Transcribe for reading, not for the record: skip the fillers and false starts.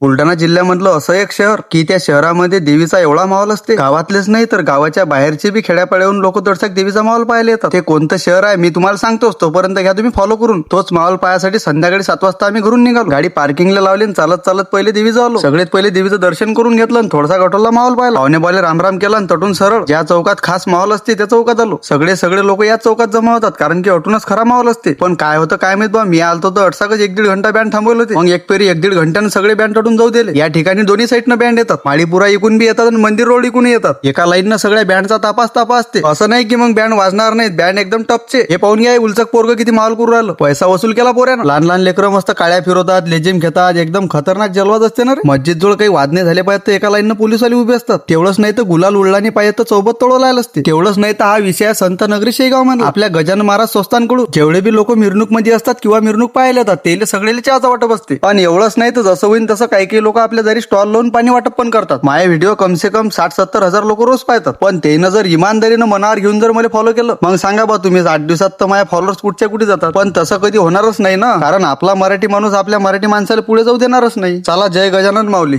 बुलढाणा जिल्ह्यामधलं असं एक शहर की त्या शहरामध्ये देवीचा एवढा माहोल असते. गावातलेच नाही तर गावाच्या बाहेरचे बी खेड्यापाड्याहून लोक दर्शक देवीचा माहोल पाहायला येतात. ते कोणतं शहर आहे मी तुम्हाला सांगतोच, तोपर्यंत घ्या तुम्ही फॉलो करून. तोच माहोल पाहायसाठी संध्याकाळी 7 वाजता आम्ही घरून निघालो. गाडी पार्किंगला लावली आणि चालत चालत पहिले देवीचं आलो. सगळ्यात पहिले देवीचं दर्शन करून घेतलं आणि थोडासा गटोला माहोल पाहिला. पावणे बाले रामराम केला आणि तटून सरळ ज्या चौकात खास माहोल असते त्या चौकात आलो. सगळे लोक या चौकात जमा होतात कारण की अटूनच खरा माहोल असते. पण काय होतं काय माहित बा, मी आलतो तर अडसाकच 1-1.5 घंटा बँड थांबवलं होते. मग एक पेरी 1-1.5 घंट्यानं सगळे बँड तटून जाऊ दिले. या ठिकाणी दोन्ही साईडनं बँड येतात. माळीपुरा इकून बी येतात आणि मंदिर रोड इकून येतात. एका लाईननं सगळ्या बँडचा तापा असते. असं नाही की मग बँड वाजणार नाहीत, बँड एकदम टपचे. हे पाहून घ्या उलचक पोरग किती माहोल करू राहिलं. पैसा वसूल केला पोऱ्यानं. लहान लहान लेकरं मस्त काळ्या फिरवतात, लेजिम घेतात, एकदम खतरनाक जलवाज असते ना रे. मस्जिद जवळ काही वादने झाले पाहिजे तर एका लाईननं पोलीसवाले उभे असतात. तेवढंच नाही तर गुलाल उडलानी पाहिजे तर सोबत तोडवला असते. तेवढंच नाही तर हा विषय संत नगरी शेगाव मध्ये आपल्या गजानन महाराज संस्थानकडून जेवढे बी लोक मिरवणूक मध्ये असतात किंवा मिरवणूक पाहायला येतात ते सगळेला चहाचा वाटप असते. पण एवढंच नाही तर जसं होईल तसं काही लोक आपल्या जरी स्टॉल लावून पाणी वाटप पण करतात. माझे व्हिडिओ कमसे कम 60-70 हजार लोक रोज पाहतात. पण त्यानं जर इमानदारीनं मनावर घेऊन जर मला फॉलो केलं मग सांगा बा तुम्ही 8 दिवसात तर माझ्या फॉलोअर्स कुठच्या कुठे जातात. पण तसं कधी होणारच नाही ना, कारण आपला मराठी माणूस आपल्या मराठी माणसाला पुढे जाऊ देणारच नाही. चला जय गजानन माऊली.